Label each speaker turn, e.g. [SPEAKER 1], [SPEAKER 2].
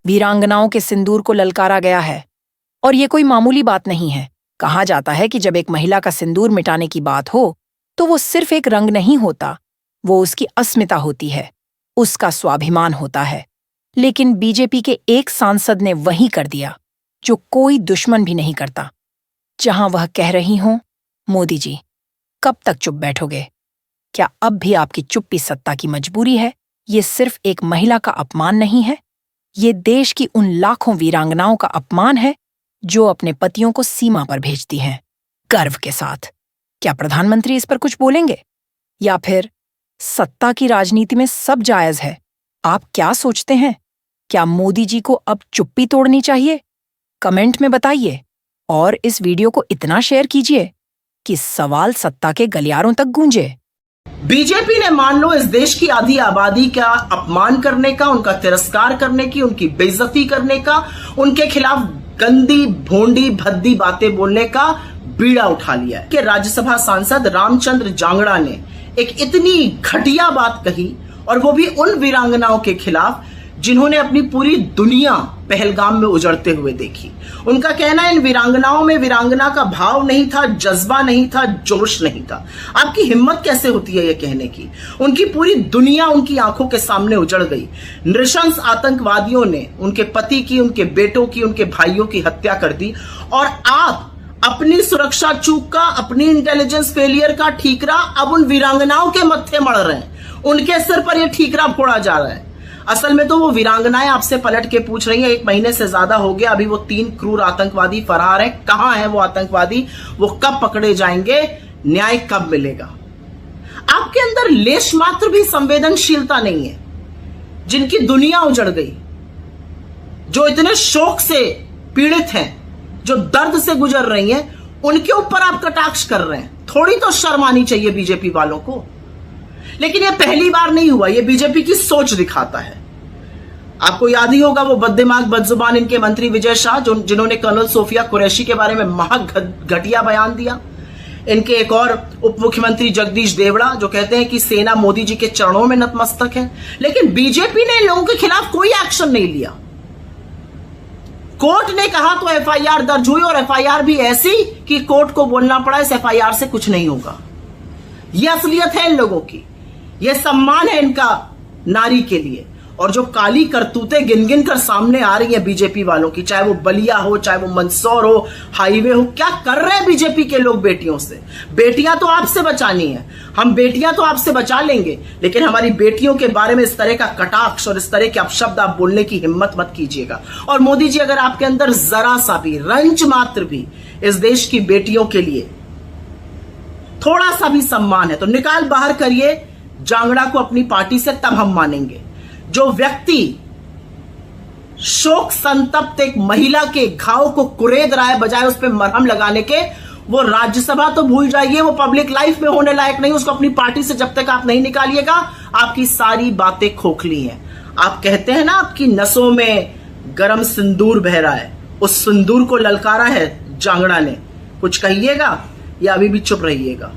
[SPEAKER 1] वीरांगनाओं के सिंदूर को ललकारा गया है और ये कोई मामूली बात नहीं है। कहा जाता है कि जब एक महिला का सिंदूर मिटाने की बात हो तो वो सिर्फ एक रंग नहीं होता, वो उसकी अस्मिता होती है, उसका स्वाभिमान होता है। लेकिन बीजेपी के एक सांसद ने वही कर दिया जो कोई दुश्मन भी नहीं करता। जहां वह कह रही हों, मोदी जी कब तक चुप बैठोगे? क्या अब भी आपकी चुप्पी सत्ता की मजबूरी है? ये सिर्फ एक महिला का अपमान नहीं है, ये देश की उन लाखों वीरांगनाओं का अपमान है जो अपने पतियों को सीमा पर भेजती हैं गर्व के साथ। क्या प्रधानमंत्री इस पर कुछ बोलेंगे? या फिर सत्ता की राजनीति में सब जायज है? आप क्या सोचते हैं? क्या मोदी जी को अब चुप्पी तोड़नी चाहिए? कमेंट में बताइए और इस वीडियो को इतना शेयर कीजिए कि सवाल सत्ता के गलियारों तक गूंजे।
[SPEAKER 2] बीजेपी ने मान लो इस देश की आधी आबादी का अपमान करने का, उनका तिरस्कार करने की, उनकी बेइज्जती करने का, उनके खिलाफ गंदी भोंडी भद्दी बातें बोलने का बीड़ा उठा लिया है कि राज्यसभा सांसद रामचंद्र जांगड़ा ने एक इतनी घटिया बात कही, और वो भी उन वीरांगनाओं के खिलाफ जिन्होंने अपनी पूरी दुनिया पहलगाम में उजड़ते हुए देखी। उनका कहना है इन वीरांगनाओं में वीरांगना का भाव नहीं था, जज्बा नहीं था, जोश नहीं था। आपकी हिम्मत कैसे होती है ये कहने की? उनकी पूरी दुनिया उनकी आंखों के सामने उजड़ गई। नृशंस आतंकवादियों ने उनके पति की, उनके बेटों की, उनके भाइयों की हत्या कर दी, और आप अपनी सुरक्षा चूक का, अपनी इंटेलिजेंस फेलियर का ठीकरा अब उन वीरांगनाओं के मत्थे मढ़ रहे हैं। उनके सिर पर यह ठीकरा फोड़ा जा रहा है। असल में तो वो वीरांगनाएं आपसे पलट के पूछ रही हैं, 1 महीने से ज्यादा हो गया, अभी वो 3 क्रूर आतंकवादी फरार हैं। कहां है वो आतंकवादी? वो कब पकड़े जाएंगे? न्याय कब मिलेगा? आपके अंदर लेश मात्र भी संवेदनशीलता नहीं है। जिनकी दुनिया उजड़ गई, जो इतने शोक से पीड़ित हैं, जो दर्द से गुजर रही हैं, उनके ऊपर आप कटाक्ष कर रहे हैं। थोड़ी तो शर्म आनी चाहिए बीजेपी वालों को। लेकिन यह पहली बार नहीं हुआ, यह बीजेपी की सोच दिखाता है। आपको याद ही होगा वो बददिमाग बदजुबान इनके मंत्री विजय शाह, जिन्होंने कर्नल सोफिया कुरैशी के बारे में घटिया बयान दिया। इनके एक और उप मुख्यमंत्री जगदीश देवड़ा, जो कहते हैं कि सेना मोदी जी के चरणों में नतमस्तक है। लेकिन बीजेपी ने इन लोगों के खिलाफ कोई एक्शन नहीं लिया। कोर्ट ने कहा तो एफआईआर दर्ज हुई, और एफआईआर भी ऐसी कि कोर्ट को बोलना पड़ा इस एफआईआर से कुछ नहीं होगा। यह असलियत है इन लोगों की, यह सम्मान है इनका नारी के लिए। और जो काली करतूतें गिन गिन कर सामने आ रही है बीजेपी वालों की, चाहे वो बलिया हो, चाहे वो मंदसौर हो, हाईवे हो, क्या कर रहे हैं बीजेपी के लोग बेटियों से? बेटियां तो आपसे बचानी है, हम बेटियां तो आपसे बचा लेंगे, लेकिन हमारी बेटियों के बारे में इस तरह का कटाक्ष और इस तरह के अपशब्द आप बोलने की हिम्मत मत कीजिएगा। और मोदी जी, अगर आपके अंदर जरा सा भी, रंच मात्र भी इस देश की बेटियों के लिए थोड़ा सा भी सम्मान है तो निकाल बाहर करिए जांगड़ा को अपनी पार्टी से, तब हम मानेंगे। जो व्यक्ति शोक संतप्त एक महिला के घाव को कुरेद रहा है बजाय उस पर मरहम लगाने के, वो राज्यसभा तो भूल जाइए, वो पब्लिक लाइफ में होने लायक नहीं। उसको अपनी पार्टी से जब तक आप नहीं निकालिएगा, आपकी सारी बातें खोखली हैं। आप कहते हैं ना आपकी नसों में गरम सिंदूर बह रहा है, उस सिंदूर को ललकारा है जांगड़ा ने। कुछ कहिएगा या अभी भी चुप रहिएगा?